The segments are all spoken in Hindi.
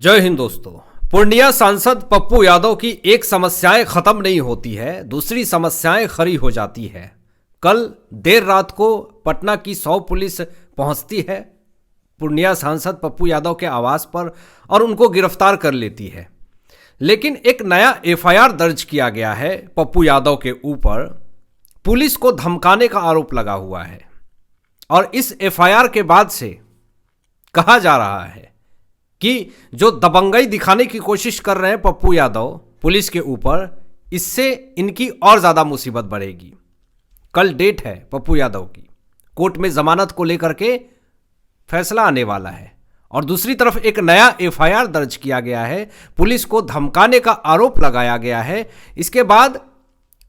जय हिंद दोस्तों। पूर्णिया सांसद पप्पू यादव की एक समस्याएं खत्म नहीं होती है, दूसरी समस्याएं खड़ी हो जाती है। कल देर रात को पटना की 100 पुलिस पहुंचती है पूर्णिया सांसद पप्पू यादव के आवास पर और उनको गिरफ्तार कर लेती है। लेकिन एक नया एफआईआर दर्ज किया गया है पप्पू यादव के ऊपर। पुलिस को धमकाने का आरोप लगा हुआ है और इस एफआईआर के बाद से कहा जा रहा है कि जो दबंगई दिखाने की कोशिश कर रहे हैं पप्पू यादव पुलिस के ऊपर, इससे इनकी और ज़्यादा मुसीबत बढ़ेगी। कल डेट है पप्पू यादव की, कोर्ट में जमानत को लेकर के फैसला आने वाला है और दूसरी तरफ एक नया एफआईआर दर्ज किया गया है, पुलिस को धमकाने का आरोप लगाया गया है। इसके बाद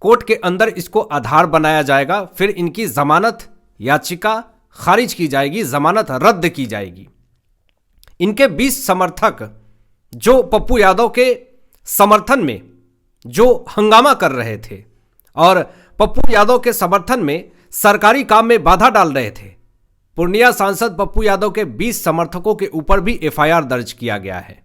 कोर्ट के अंदर इसको आधार बनाया जाएगा, फिर इनकी जमानत याचिका खारिज की जाएगी, जमानत रद्द की जाएगी। इनके 20 समर्थक जो पप्पू यादव के समर्थन में जो हंगामा कर रहे थे और पप्पू यादव के समर्थन में सरकारी काम में बाधा डाल रहे थे, पूर्णिया सांसद पप्पू यादव के 20 समर्थकों के ऊपर भी एफआईआर दर्ज किया गया है।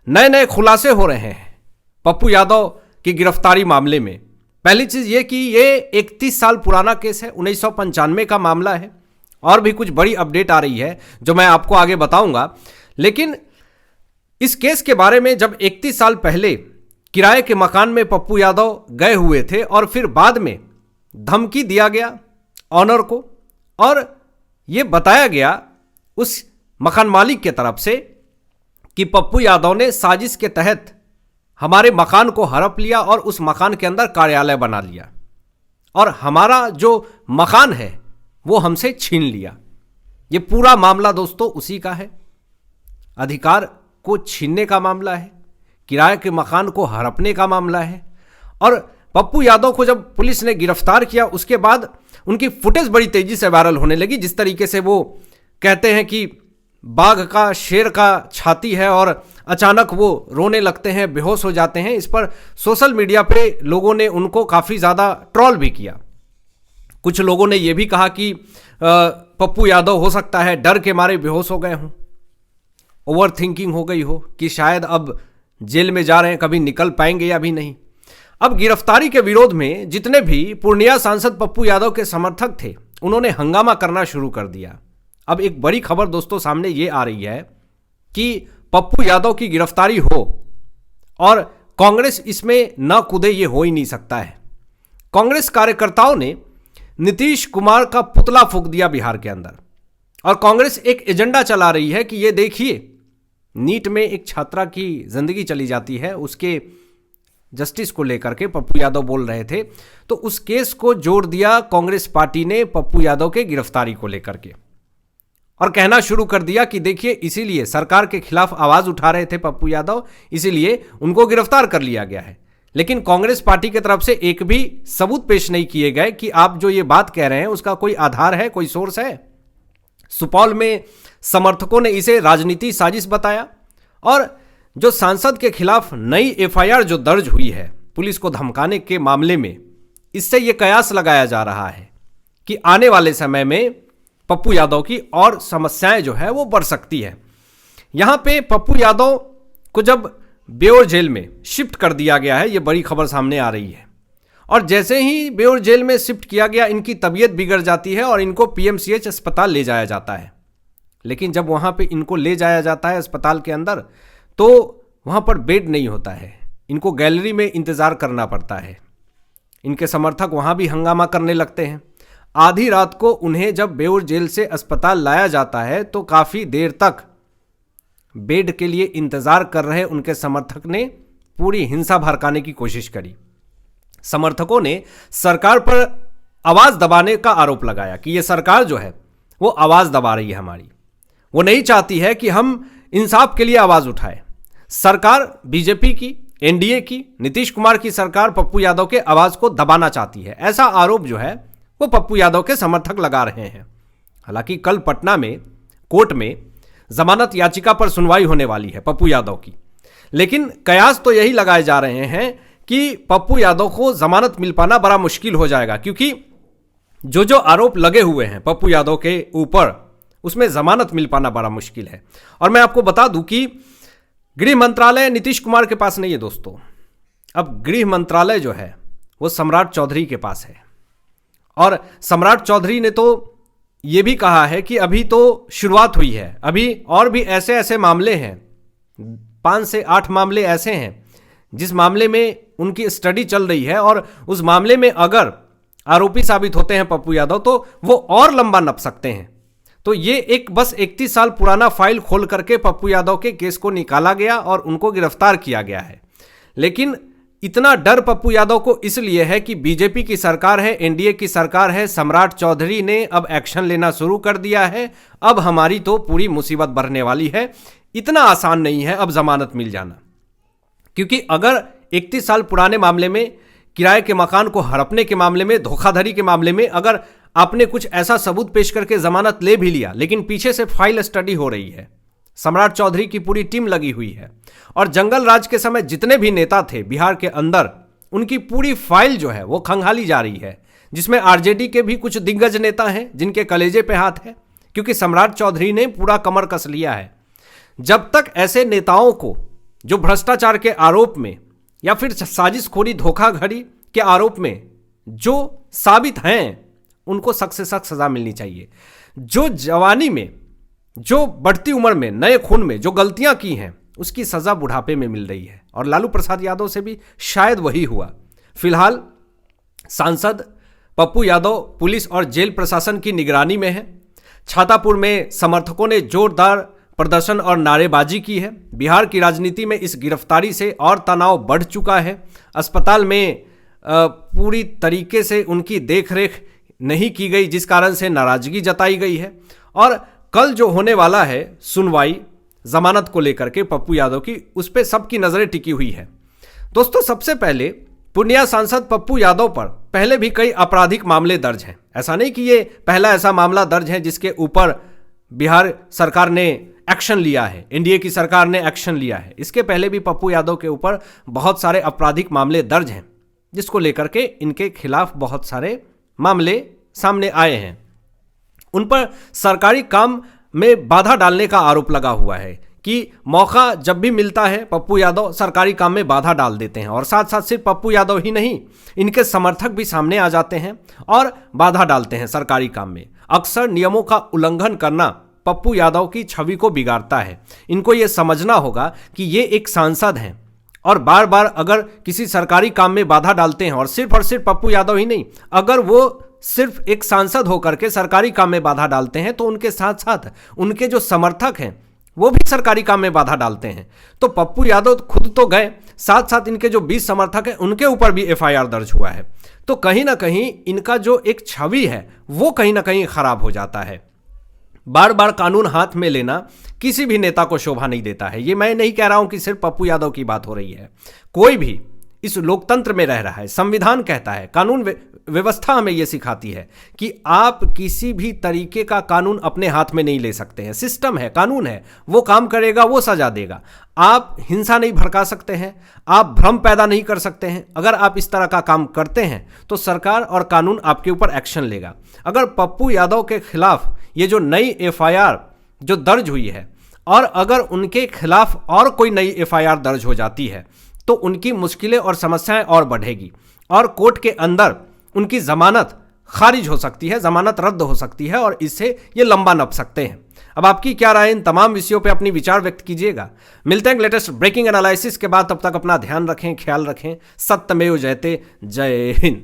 नए नए खुलासे हो रहे हैं पप्पू यादव की गिरफ्तारी मामले में। पहली चीज ये कि ये 31 साल पुराना केस है, 1995 का मामला है और भी कुछ बड़ी अपडेट आ रही है जो मैं आपको आगे बताऊंगा। लेकिन इस केस के बारे में जब 31 साल पहले किराए के मकान में पप्पू यादव गए हुए थे और फिर बाद में धमकी दिया गया ऑनर को और यह बताया गया उस मकान मालिक के तरफ से कि पप्पू यादव ने साजिश के तहत हमारे मकान को हड़प लिया और उस मकान के अंदर कार्यालय बना लिया और हमारा जो मकान है वो हमसे छीन लिया। ये पूरा मामला दोस्तों उसी का है, अधिकार को छीनने का मामला है, किराए के मकान को हड़पने का मामला है। और पप्पू यादव को जब पुलिस ने गिरफ्तार किया उसके बाद उनकी फुटेज बड़ी तेजी से वायरल होने लगी। जिस तरीके से वो कहते हैं कि बाघ का शेर का छाती है और अचानक वो रोने लगते हैं, बेहोश हो जाते हैं। इस पर सोशल मीडिया पे लोगों ने उनको काफ़ी ज़्यादा ट्रोल भी किया। कुछ लोगों ने यह भी कहा कि पप्पू यादव हो सकता है डर के मारे बेहोश हो गए हों, ओवर थिंकिंग हो गई हो कि शायद अब जेल में जा रहे हैं, कभी निकल पाएंगे या भी नहीं। अब गिरफ्तारी के विरोध में जितने भी पूर्णिया सांसद पप्पू यादव के समर्थक थे उन्होंने हंगामा करना शुरू कर दिया। अब एक बड़ी खबर दोस्तों सामने ये आ रही है कि पप्पू यादव की गिरफ्तारी हो और कांग्रेस इसमें न कूदे, ये हो ही नहीं सकता है। कांग्रेस कार्यकर्ताओं ने नीतीश कुमार का पुतला फूंक दिया बिहार के अंदर और कांग्रेस एक एजेंडा चला रही है कि ये देखिए, नीट में एक छात्रा की जिंदगी चली जाती है, उसके जस्टिस को लेकर के पप्पू यादव बोल रहे थे, तो उस केस को जोड़ दिया कांग्रेस पार्टी ने पप्पू यादव के गिरफ्तारी को लेकर के और कहना शुरू कर दिया कि देखिए इसीलिए सरकार के खिलाफ आवाज उठा रहे थे पप्पू यादव, इसीलिए उनको गिरफ्तार कर लिया गया है। लेकिन कांग्रेस पार्टी की तरफ से एक भी सबूत पेश नहीं किए गए कि आप जो ये बात कह रहे हैं उसका कोई आधार है, कोई सोर्स है। सुपौल में समर्थकों ने इसे राजनीति साजिश बताया और जो सांसद के खिलाफ नई एफआईआर जो दर्ज हुई है पुलिस को धमकाने के मामले में, इससे यह कयास लगाया जा रहा है कि आने वाले समय में पप्पू यादव की और समस्याएं जो है वो बढ़ सकती है। यहां पे पप्पू यादव को जब बेउर जेल में शिफ्ट कर दिया गया है, ये बड़ी खबर सामने आ रही है, और जैसे ही बेउर जेल में शिफ्ट किया गया इनकी तबीयत बिगड़ जाती है और इनको पीएमसीएच अस्पताल ले जाया जाता है। लेकिन जब वहाँ पे इनको ले जाया जाता है अस्पताल के अंदर तो वहाँ पर बेड नहीं होता है, इनको गैलरी में इंतज़ार करना पड़ता है। इनके समर्थक वहाँ भी हंगामा करने लगते हैं। आधी रात को उन्हें जब बेउर जेल से अस्पताल लाया जाता है तो काफ़ी देर तक बेड के लिए इंतजार कर रहे उनके समर्थक ने पूरी हिंसा भड़काने की कोशिश करी। समर्थकों ने सरकार पर आवाज दबाने का आरोप लगाया कि यह सरकार जो है वो आवाज दबा रही है हमारी, वो नहीं चाहती है कि हम इंसाफ के लिए आवाज उठाएं। सरकार बीजेपी की, एनडीए की, नीतीश कुमार की सरकार पप्पू यादव के आवाज को दबाना चाहती है, ऐसा आरोप जो है वो पप्पू यादव के समर्थक लगा रहे हैं। हालांकि कल पटना में कोर्ट में जमानत याचिका पर सुनवाई होने वाली है पप्पू यादव की, लेकिन कयास तो यही लगाए जा रहे हैं कि पप्पू यादव को जमानत मिल पाना बड़ा मुश्किल हो जाएगा, क्योंकि जो जो आरोप लगे हुए हैं पप्पू यादव के ऊपर उसमें जमानत मिल पाना बड़ा मुश्किल है। और मैं आपको बता दूं कि गृह मंत्रालय नीतीश कुमार के पास नहीं है दोस्तों। अब गृह मंत्रालय जो है वो सम्राट चौधरी के पास है, और सम्राट चौधरी ने तो ये भी कहा है कि अभी तो शुरुआत हुई है, अभी और भी ऐसे ऐसे मामले हैं, 5 से 8 मामले ऐसे हैं जिस मामले में उनकी स्टडी चल रही है, और उस मामले में अगर आरोपी साबित होते हैं पप्पू यादव तो वो और लंबा नप सकते हैं। तो ये एक बस 31 साल पुराना फाइल खोल करके पप्पू यादव के केस को निकाला गया और उनको गिरफ्तार किया गया है। लेकिन इतना डर पप्पू यादव को इसलिए है कि बीजेपी की सरकार है, एनडीए की सरकार है, सम्राट चौधरी ने अब एक्शन लेना शुरू कर दिया है, अब हमारी तो पूरी मुसीबत बढ़ने वाली है। इतना आसान नहीं है अब जमानत मिल जाना, क्योंकि अगर 31 साल पुराने मामले में, किराए के मकान को हड़पने के मामले में, धोखाधड़ी के मामले में अगर आपने कुछ ऐसा सबूत पेश करके जमानत ले भी लिया, लेकिन पीछे से फाइल स्टडी हो रही है, सम्राट चौधरी की पूरी टीम लगी हुई है, और जंगल राज के समय जितने भी नेता थे बिहार के अंदर, उनकी पूरी फाइल जो है वो खंगाली जा रही है, जिसमें आरजेडी के भी कुछ दिग्गज नेता हैं जिनके कलेजे पे हाथ है, क्योंकि सम्राट चौधरी ने पूरा कमर कस लिया है। जब तक ऐसे नेताओं को जो भ्रष्टाचार के आरोप में या फिर साजिशखोरी धोखाधड़ी के आरोप में जो साबित हैं, उनको सख्त से सख्त सजा मिलनी चाहिए। जो जवानी में, जो बढ़ती उम्र में, नए खून में जो गलतियां की हैं, उसकी सजा बुढ़ापे में मिल रही है, और लालू प्रसाद यादव से भी शायद वही हुआ। फिलहाल सांसद पप्पू यादव पुलिस और जेल प्रशासन की निगरानी में है। छातापुर में समर्थकों ने जोरदार प्रदर्शन और नारेबाजी की है। बिहार की राजनीति में इस गिरफ्तारी से और तनाव बढ़ चुका है। अस्पताल में पूरी तरीके से उनकी देखरेख नहीं की गई, जिस कारण से नाराजगी जताई गई है। और कल जो होने वाला है सुनवाई जमानत को लेकर के पप्पू यादव की, उस पर सबकी नजरें टिकी हुई है। दोस्तों, सबसे पहले पूर्णिया सांसद पप्पू यादव पर पहले भी कई आपराधिक मामले दर्ज हैं। ऐसा नहीं कि ये पहला ऐसा मामला दर्ज है जिसके ऊपर बिहार सरकार ने एक्शन लिया है, एनडीए की सरकार ने एक्शन लिया है। इसके पहले भी पप्पू यादव के ऊपर बहुत सारे आपराधिक मामले दर्ज हैं, जिसको लेकर के इनके खिलाफ बहुत सारे मामले सामने आए हैं। उन पर सरकारी काम में बाधा डालने का आरोप लगा हुआ है कि मौका जब भी मिलता है पप्पू यादव सरकारी काम में बाधा डाल देते हैं, और साथ साथ सिर्फ पप्पू यादव ही नहीं, इनके समर्थक भी सामने आ जाते हैं और बाधा डालते हैं सरकारी काम में। अक्सर नियमों का उल्लंघन करना पप्पू यादव की छवि को बिगाड़ता है। इनको ये समझना होगा कि ये एक सांसद हैं, और बार बार अगर किसी सरकारी काम में बाधा डालते हैं, और सिर्फ पप्पू यादव ही नहीं, अगर वो सिर्फ एक सांसद होकर के सरकारी काम में बाधा डालते हैं तो उनके साथ साथ उनके जो समर्थक हैं वो भी सरकारी काम में बाधा डालते हैं। तो पप्पू यादव खुद तो गए, साथ साथ इनके जो 20 समर्थक हैं उनके ऊपर भी एफआईआर दर्ज हुआ है। तो कहीं ना कहीं इनका जो एक छवि है वो कहीं ना कहीं खराब हो जाता है। बार बार कानून हाथ में लेना किसी भी नेता को शोभा नहीं देता है। ये मैं नहीं कह रहा हूं कि सिर्फ पप्पू यादव की बात हो रही है, कोई भी इस लोकतंत्र में रह रहा है। संविधान कहता है, कानून व्यवस्था हमें यह सिखाती है कि आप किसी भी तरीके का कानून अपने हाथ में नहीं ले सकते हैं। सिस्टम है, कानून है, वो काम करेगा, वो सजा देगा। आप हिंसा नहीं भड़का सकते हैं, आप भ्रम पैदा नहीं कर सकते हैं। अगर आप इस तरह का काम करते हैं तो सरकार और कानून आपके ऊपर एक्शन लेगा। अगर पप्पू यादव के खिलाफ ये जो नई एफआईआर जो दर्ज हुई है, और अगर उनके खिलाफ और कोई नई एफआईआर दर्ज हो जाती है तो उनकी मुश्किलें और समस्याएं और बढ़ेगी, और कोर्ट के अंदर उनकी जमानत खारिज हो सकती है, जमानत रद्द हो सकती है, और इससे ये लंबा नप सकते हैं। अब आपकी क्या राय इन तमाम विषयों पे अपनी विचार व्यक्त कीजिएगा। मिलते हैं लेटेस्ट ब्रेकिंग एनालिसिस के बाद, तब तक अपना ध्यान रखें, ख्याल रखें। सत्यमेव जयते। जय हिंद।